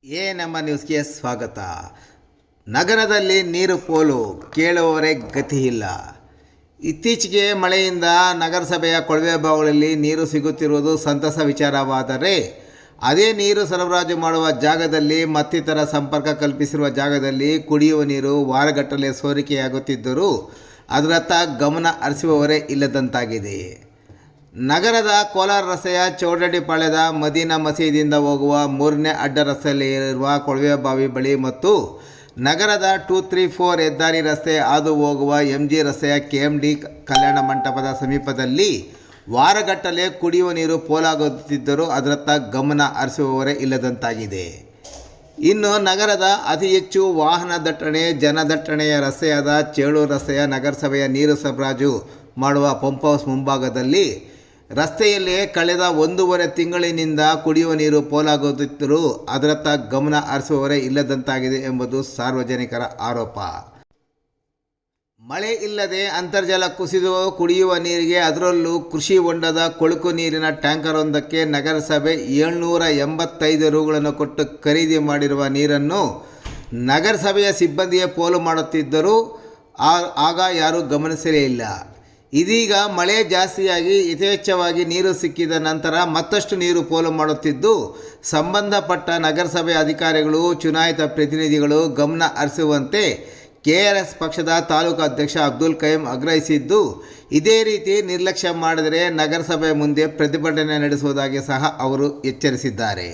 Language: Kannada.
ನಮ್ಮ ನ್ಯೂಸ್ಗೆ ಸ್ವಾಗತ. ನಗರದಲ್ಲಿ ನೀರು ಪೋಲು, ಕೇಳುವವರೇ ಗತಿ ಇಲ್ಲ. ಇತ್ತೀಚೆಗೆ ಮಳೆಯಿಂದ ನಗರಸಭೆಯ ಕೊಳವೆ ಬಾವಿಗಳಲ್ಲಿ ನೀರು ಸಿಗುತ್ತಿರುವುದು ಸಂತಸ ವಿಚಾರವಾದರೆ, ಅದೇ ನೀರು ಸರಬರಾಜು ಮಾಡುವ ಜಾಗದಲ್ಲಿ ಮತ್ತಿತರ ಸಂಪರ್ಕ ಕಲ್ಪಿಸಿರುವ ಜಾಗದಲ್ಲಿ ಕುಡಿಯುವ ನೀರು ವಾರಗಟ್ಟಲೆ ಸೋರಿಕೆಯಾಗುತ್ತಿದ್ದರೂ ಅದರತ್ತ ಗಮನ ಹರಿಸುವವರೇ ಇಲ್ಲದಂತಾಗಿದೆ. ನಗರದ ಕೋಲಾರ ರಸ್ತೆಯ ಚೌಡಡಿಪಾಳ್ಯದ ಮದೀನಾ ಮಸೀದಿಯಿಂದ ಹೋಗುವ 3ನೇ ಅಡ್ಡ ರಸ್ತೆಯಲ್ಲಿರುವ ಕೊಳವೆ ಬಾವಿ ಬಳಿ ಮತ್ತು ನಗರದ 234 ಹೆದ್ದಾರಿ ರಸ್ತೆ ಹಾದು ಹೋಗುವ MG ರಸ್ತೆಯ KMD ಕಲ್ಯಾಣ ಮಂಟಪದ ಸಮೀಪದಲ್ಲಿ ವಾರಗಟ್ಟಲೆ ಕುಡಿಯುವ ನೀರು ಪೋಲಾಗುತ್ತಿದ್ದರೂ ಅದರತ್ತ ಗಮನ ಹರಿಸುವವರೇ ಇಲ್ಲದಂತಾಗಿದೆ. ಇನ್ನು ನಗರದ ಅತಿ ಹೆಚ್ಚು ವಾಹನ ದಟ್ಟಣೆ, ಜನದಟ್ಟಣೆಯ ರಸ್ತೆಯಾದ ಚೇಳೂರು ರಸ್ತೆಯ ನಗರಸಭೆಯ ನೀರು ಸರಬರಾಜು ಮಾಡುವ ಪಂಪ್ ಹೌಸ್ ಮುಂಭಾಗದಲ್ಲಿ ರಸ್ತೆಯಲ್ಲಿ ಕಳೆದ 1.5 ತಿಂಗಳಿನಿಂದ ಕುಡಿಯುವ ನೀರು ಪೋಲಾಗುತ್ತಿದ್ದರೂ ಅದರತ್ತ ಗಮನ ಹರಿಸುವವರೇ ಇಲ್ಲದಂತಾಗಿದೆ ಎಂಬುದು ಸಾರ್ವಜನಿಕರ ಆರೋಪ. ಮಳೆ ಇಲ್ಲದೆ ಅಂತರ್ಜಲ ಕುಸಿದು ಕುಡಿಯುವ ನೀರಿಗೆ, ಅದರಲ್ಲೂ ಕೃಷಿ ಹೊಂಡದ ಕೊಳಕು ನೀರಿನ ಟ್ಯಾಂಕರೊಂದಕ್ಕೆ ನಗರಸಭೆ 785 ರುಗಳನ್ನು ಕೊಟ್ಟು ಖರೀದಿ ಮಾಡಿರುವ ನೀರನ್ನು ನಗರಸಭೆಯ ಸಿಬ್ಬಂದಿಯೇ ಪೋಲು ಮಾಡುತ್ತಿದ್ದರೂ ಆಗ ಯಾರೂ ಗಮನಿಸಲೇ ಇಲ್ಲ. ಇದೀಗ ಮಳೆ ಜಾಸ್ತಿಯಾಗಿ ಯಥೇಚ್ಛವಾಗಿ ನೀರು ಸಿಕ್ಕಿದ ನಂತರ ಮತ್ತಷ್ಟು ನೀರು ಪೋಲು ಮಾಡುತ್ತಿದ್ದು, ಸಂಬಂಧಪಟ್ಟ ನಗರಸಭೆ ಅಧಿಕಾರಿಗಳು, ಚುನಾಯಿತ ಪ್ರತಿನಿಧಿಗಳು ಗಮನ ಹರಿಸುವಂತೆ KRS ಪಕ್ಷದ ತಾಲೂಕು ಅಧ್ಯಕ್ಷ ಅಬ್ದುಲ್ ಕಯೀಂ ಆಗ್ರಹಿಸಿದ್ದು, ಇದೇ ರೀತಿ ನಿರ್ಲಕ್ಷ್ಯ ಮಾಡಿದರೆ ನಗರಸಭೆ ಮುಂದೆ ಪ್ರತಿಭಟನೆ ನಡೆಸುವುದಾಗಿ ಸಹ ಅವರು ಎಚ್ಚರಿಸಿದ್ದಾರೆ.